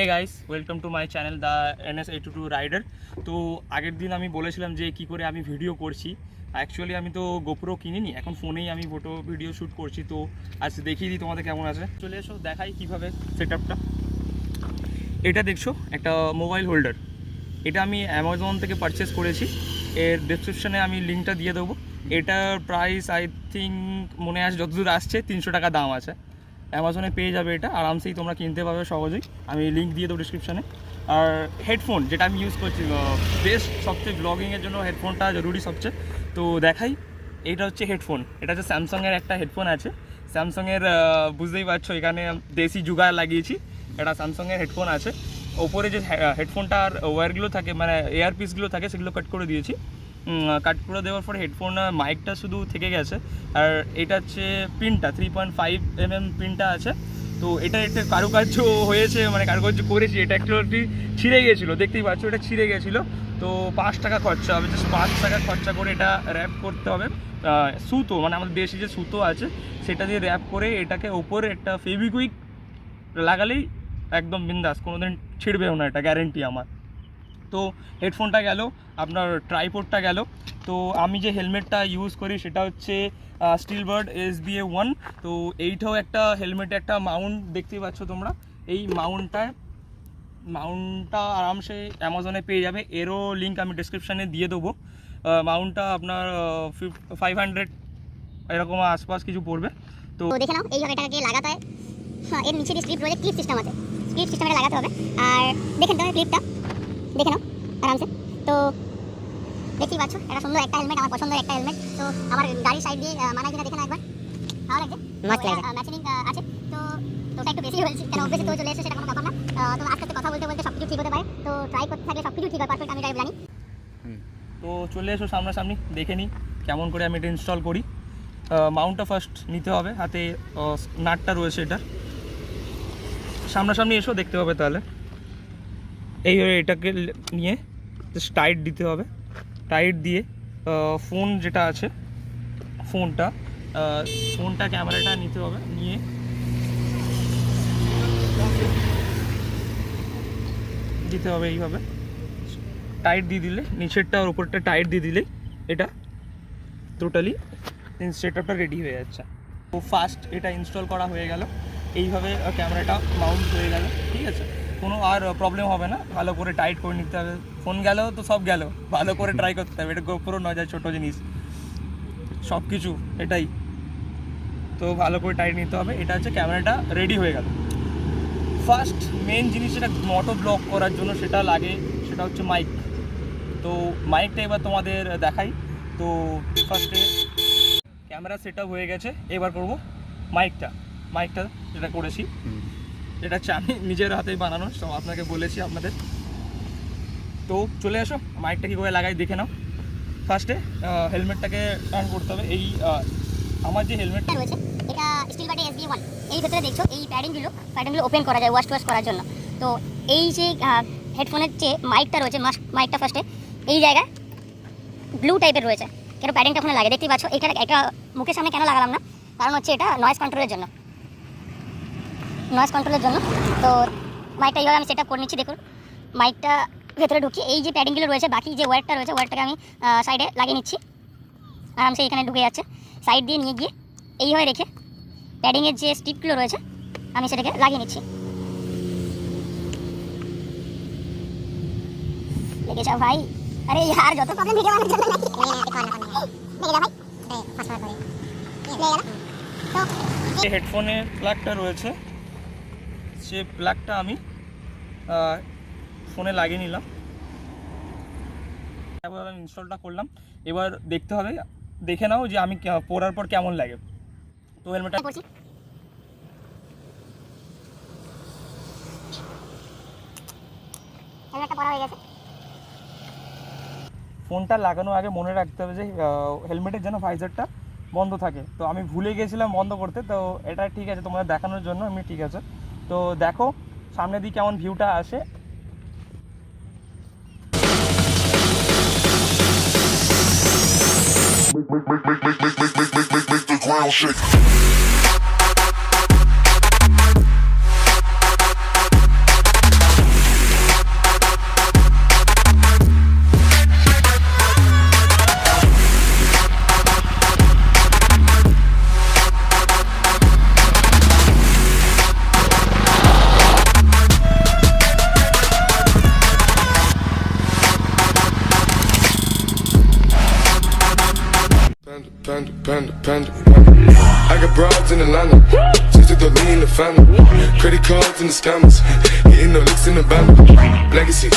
Hey guys welcome to my channel the NS822 rider. तो आगे दिन আমি বলেছিলাম যে কি করে আমি ভিডিও করছি। অ্যাকচুয়ালি আমি তো গোপ্রো কিনিনি, এখন ফোনেই আমি ফটো ভিডিও শ্যুট করছি। তো আজ দেখিয়ে দিই তোমাদের কেমন আছে। চলে এসো দেখাই কীভাবে সেটআপটা। এটা দেখছো একটা মোবাইল হোল্ডার, এটা আমি অ্যামাজন থেকে পারচেস করেছি। এর ডেসক্রিপশনে আমি লিঙ্কটা দিয়ে দেবো। এটার প্রাইস আই থিঙ্ক মনে আছে যতদূর আসছে 300 টাকা দাম আছে। অ্যামাজনে পেয়ে যাবে, এটা আরামসেই তোমরা কিনতে পারবে সহজেই। আমি লিঙ্ক দিয়ে দেবো ডিসক্রিপশানে। আর হেডফোন যেটা আমি ইউজ করছি বেস্ট, সবচেয়ে ব্লগিংয়ের জন্য হেডফোনটা জরুরি সবচেয়ে। তো দেখাই, এইটা হচ্ছে হেডফোন। এটা হচ্ছে স্যামসাংয়ের একটা হেডফোন আছে। স্যামসাংয়ের বুঝতেই পারছো এখানে দেশি জুগাড় লাগিয়েছি। এটা স্যামসাংয়ের হেডফোন আছে। ওপরে যে হেডফোনটার ওয়্যারগুলো থাকে, মানে এয়ারপিসগুলো থাকে, সেগুলো কাট করে দিয়েছি। কাট করে দেওয়ার পরে হেডফোন মাইকটা শুধু থেকে গেছে। আর এটা হচ্ছে পিনটা 3.5 mm পিনটা আছে। তো এটা একটা কারুকার্য হয়েছে, মানে কারুকার্য করেছি। এটা একটু ছিঁড়ে গিয়েছিলো, দেখতেই পাচ্ছ এটা ছিঁড়ে গেছিলো। তো 5 টাকা খরচা হবে, জাস্ট 5 টাকা খরচা করে এটা র্যাপ করতে হবে। সুতো, মানে আমাদের দেশি যে সুতো আছে সেটা দিয়ে র্যাপ করে এটাকে ওপরে একটা ফেভিকুইক লাগালেই একদম বিন্দাস, কোনোদিন ছিঁড়বেও না, এটা গ্যারেন্টি আমার। তো হেডফোনটা গেল, আপনার ট্রাইপডটা গেল। তো আমি যে হেলমেটটা ইউজ করি সেটা হচ্ছে স্টিলবার্ড SBA1। তো এইটাও একটা হেলমেটে একটা মাউন্ট দেখতেই পাচ্ছ তোমরা। এই মাউন্টটা আরামসে অ্যামাজনে পেয়ে যাবে। এরও লিঙ্ক আমি ডিসক্রিপশানে দিয়ে দেবো। মাউন্টটা আপনার 500 এরকম আশপাশ কিছু পড়বে। তো দেখে নাও এইভাবে এটাকে লাগাতে হয়। এর নিচে যে স্ট্রিপ রয়েছে, ক্লিপ সিস্টেম আছে, স্ট্রিপ সিস্টেমে লাগাতে হবে। আর দেখেন তো ক্লিপটা দেখে নাও আরামসে। তো দেখতেই পাচ্ছ এটা সুন্দর একটা হেলমেট, আমার পছন্দের একটা হেলমেট। তো আমার গাড়ির সাইড দিয়ে মানায় কিনা দেখে না একবার, ভালো লাগছে, ম্যাচিং আছে। তো তোটা একটু বেশি হয়েছে, কেন অভ্যেসে তো চলে এসেছে, সেটা কোনো ব্যাপার না। তো আস্তে আস্তে কথা বলতে বলতে সব কিছু ঠিক হতে পারে। তো ট্রাই করতে থাকলে সব কিছু ঠিক হয়, পারফেক্ট আমি ড্রাইভ জানি। তো চলে এসো সামনাসামনি, দেখে নিই কেমন করে আমি এটা ইনস্টল করি। মাউন্টটা ফার্স্ট নিতে হবে, হাতে নাটটা রয়েছে এটা। সামনাসামনি এসো, দেখতে হবে তাহলে। এটাকে নিয়ে জাস্ট টাইট দিতে হবে। টাইট দিয়ে ফোন যেটা আছে, ফোনটা ক্যামেরাটা নিতে হবে, নিয়ে দিতে হবে এইভাবে। টাইট দিয়ে দিলে নিচেরটা আর উপরটা টাইট দিয়ে দিলে এটা টোটালি সেটআপটা রেডি হয়ে যাচ্ছে। তো ফার্স্ট এটা ইনস্টল করা হয়ে গেল। এইভাবে ক্যামেরাটা মাউন্ট হয়ে গেল, ঠিক আছে। কোনো আর প্রবলেম হবে না, ভালো করে টাইট করে নিতে হবে। ফোন গেল তো সব গেল, ভালো করে ট্রাই করতে হবে। এটা গোপ্রো নয় যায় ছোটো জিনিস, সব কিছু এটাই। তো ভালো করে টাইট নিতে হবে। এটা হচ্ছে ক্যামেরাটা রেডি হয়ে গেল। ফার্স্ট মেন জিনিস যেটা মোটো ব্লগ করার জন্য সেটা লাগে, সেটা হচ্ছে মাইক। তো মাইকটা এবার তোমাদের দেখাই। তো ফার্স্টে ক্যামেরা সেট আপ হয়ে গেছে, এবার করব মাইকটা যেটা করেছি, এটা হচ্ছে আমি নিজের হাতেই বানানো, সব আপনাকে বলেছি আপনাদের। তো চলে আসো, মাইকটা কী করে লাগাই দেখে নাও। ফার্স্টে হেলমেটটাকে টার্ন করতে হবে। এই আমার যে হেলমেটটা রয়েছে এটা স্টিলবার্ড SBA1। এই ভেতরে দেখছো এই প্যাডিংগুলো ওপেন করা যায় ওয়াশ করার জন্য। তো এই যে হেডফোনের যে মাইকটা রয়েছে, মাইকটা ফার্স্টে এই জায়গায় ব্লু টাইপের রয়েছে, কেন প্যাডিংটা ওখানে লাগে দেখতেই পাচ্ছ। এটা মুখের সামনে কেন লাগালাম না, কারণ হচ্ছে এটা নয়েজ কন্ট্রোলের জন্য। তো মাইকটা এইভাবে আমি সেট আপ করে নিচ্ছি। দেখুন মাইকটা ভেতরে ঢুকিয়ে এই যে প্যাডিংগুলো রয়েছে, বাকি যে ওয়্যারটা রয়েছে, ওয়্যারটাকে আমি সাইডে লাগিয়ে নিচ্ছি। আরামসে এখানে ঢুকে যাচ্ছে। সাইড দিয়ে নিয়ে গিয়ে এইভাবে রেখে প্যাডিংয়ের যে স্ট্রিপগুলো রয়েছে আমি সেটাকে লাগিয়ে নিচ্ছি। লেগে যাও ভাই, আরে यार যত প্রবলেম ভিডিও বানানোর জন্য নাকি লেগে যা ভাই, ফাস্ট করে লেগে গেল। তো এই হেডফোনের প্লাগটা রয়েছে, সে প্লাগটা আমি ফোনে লাগিয়ে নিলাম। এবার আমি ইনস্টলটা করলাম। এবার দেখতে হবে, দেখে নাও যে আমি পরার পর কেমন লাগে। তো হেলমেটটা পরা হয়ে গেছে। ফোনটা লাগানোর আগে মনে রাখতে হবে যে হেলমেটের যেন ভাইজারটা বন্ধ থাকে। তো আমি ভুলে গেছিলাম বন্ধ করতে। তো এটা ঠিক আছে, তোমাদের দেখানোর জন্য আমি, ঠিক আছে। তো দেখো সামনে দিয়ে কেমন ভিউটা আসে। Make the ground shake. Panda, panda, panda, panda. I got broads in Atlanta, just to throw me in the family. Credit cards and the scammers, getting no licks in the van. Legacies,